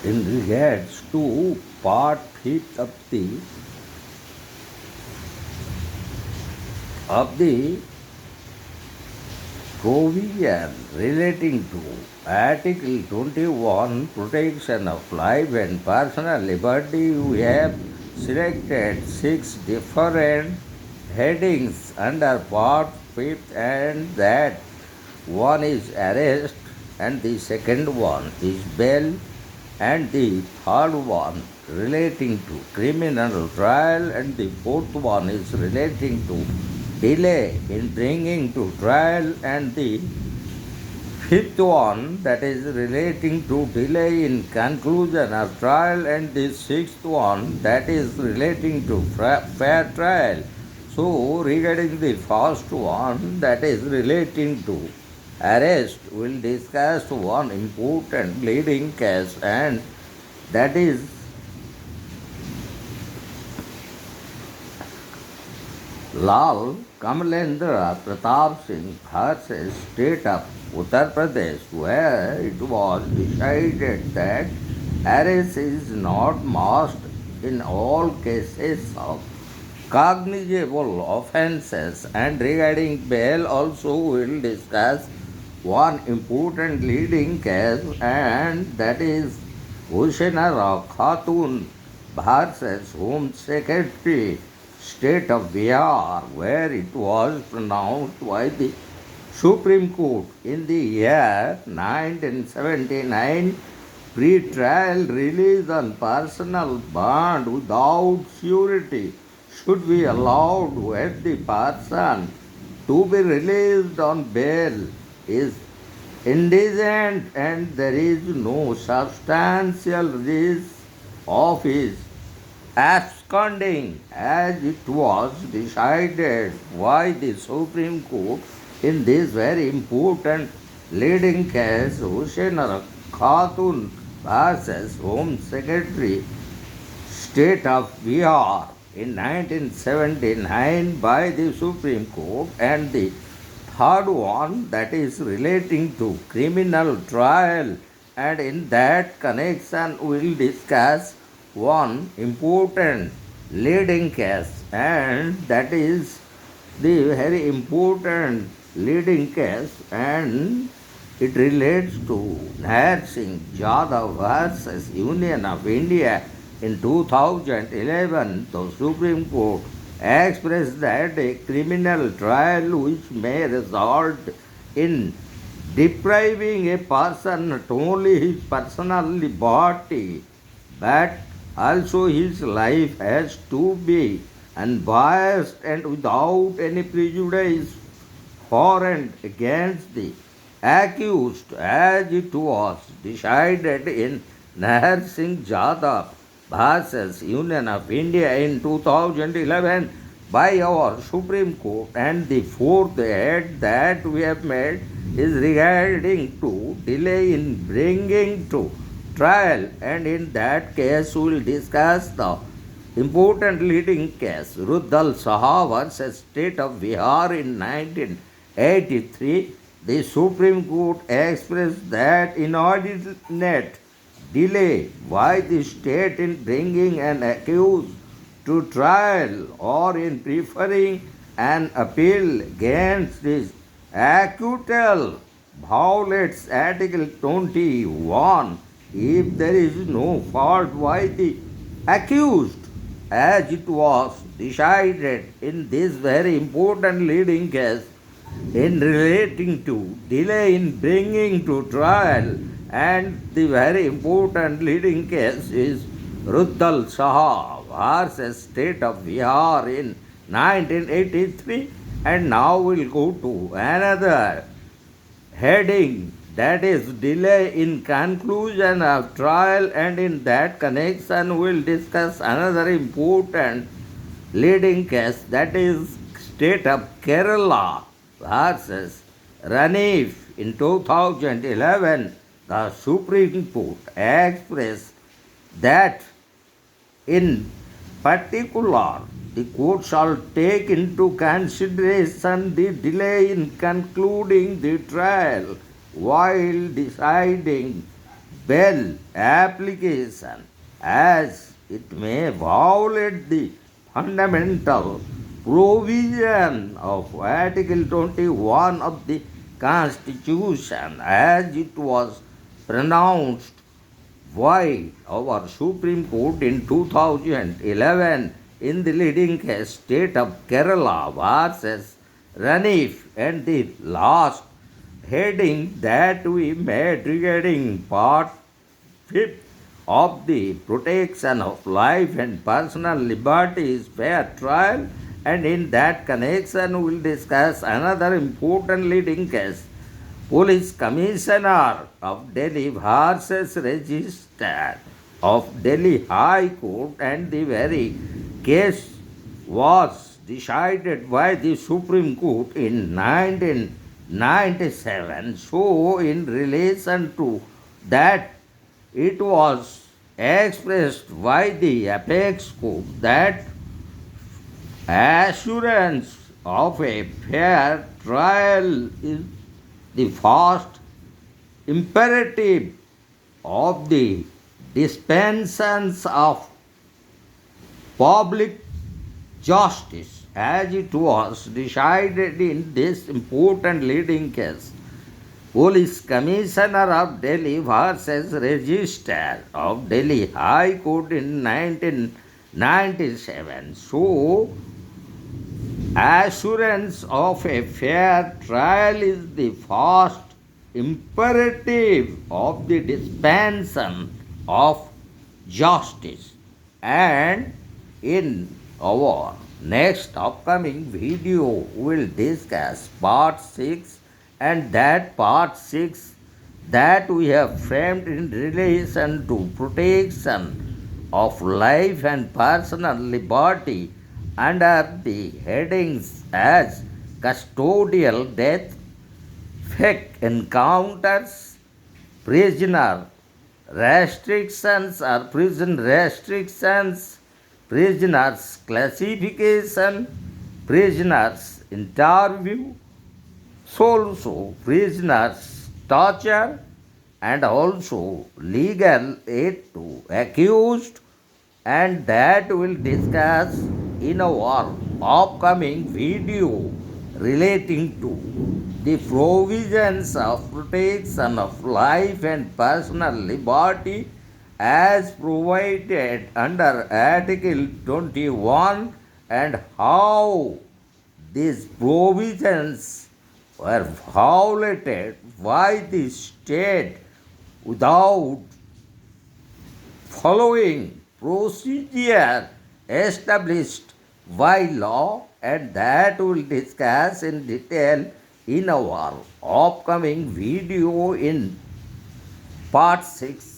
in regards to part 5th of the provision relating to Article 21 protection of life and personal liberty, we have selected 6 different headings under part 5th, and that one is arrest, and the second one is bail, and the third one relating to criminal trial, and the fourth one is relating to delay in bringing to trial, and the fifth one that is relating to delay in conclusion of trial, and the sixth one that is relating to fair trial. So regarding the first one that is relating to arrest, we'll discuss one important leading case, and that is Lal Kamalendra Pratap Singh versus State of Uttar Pradesh, where it was decided that arrest is not must in all cases of cognizable offences. And regarding bail also we will discuss one important leading case, and that is Hussainara Khatun versus Home Secretary State of Bihar, where it was pronounced by the Supreme Court in the year 1979. Pre-trial release on personal bond without surety should be allowed when the person to be released on bail is indigent and there is no substantial risk of his absconding, as it was decided by the Supreme Court in this very important leading case, Hussainara Khatun versus Home Secretary, State of Bihar, in 1979 by the Supreme Court, and the third one that is relating to criminal trial, and in that connection we will discuss one important leading case, and that is the very important leading case, and it relates to Nahar Singh Jadhav versus Union of India. In 2011, the Supreme Court expressed that a criminal trial which may result in depriving a person not only his personal liberty but also his life has to be unbiased and without any prejudice warrant against the accused, as it was decided in Nahar Singh Jadhav versus Union of India in 2011 by our Supreme Court. And the fourth head that we have made is regarding to delay in bringing to trial, and in that case we will discuss the important leading case Ruddal Saha versus State of Bihar in 1983. The Supreme Court expressed that inordinate delay by the state in bringing an accused to trial or in preferring an appeal against his acquittal violates Article 21 if there is no fault by the accused, as it was decided in this very important leading case in relating to delay in bringing to trial, and the very important leading case is Ruddal Saha versus State of Bihar in 1983. And now we'll go to another heading, that is delay in conclusion of trial, and in that connection we'll discuss another important leading case, that is State of Kerala versus Ranif in 2011. The Supreme Court expressed that in particular the court shall take into consideration the delay in concluding the trial while deciding bail application, as it may violate the fundamental provision of Article 21 of the Constitution as it was pronounced by our Supreme Court in 2011 in the leading case State of Kerala versus Ranif, and the last heading that we made regarding Part 5 of the protection of life and personal liberty is fair trial, and in that connection we will discuss another important leading case, Police Commissioner of Delhi versus Register of Delhi High Court, and the very case was decided by the Supreme Court in 1997. So, in relation to that, it was expressed by the apex court that assurance of a fair trial is the first imperative of the dispensations of public justice, as it was decided in this important leading case, Police Commissioner of Delhi versus Register of Delhi High Court in 1997. So, assurance of a fair trial is the first imperative of the dispensation of justice. And in our next upcoming video, we will discuss Part 6, and that Part 6 that we have framed in relation to protection of life and personal liberty under the headings as custodial death, fake encounters, prisoner restrictions or prison restrictions, prisoners classification, prisoners interview, also prisoners torture, and also legal aid to accused, and that we'll discuss in our upcoming video relating to the provisions of protection of life and personal liberty as provided under Article 21, and how these provisions were violated by the state without following procedure established by law, and that we will discuss in detail in our upcoming video in Part 6.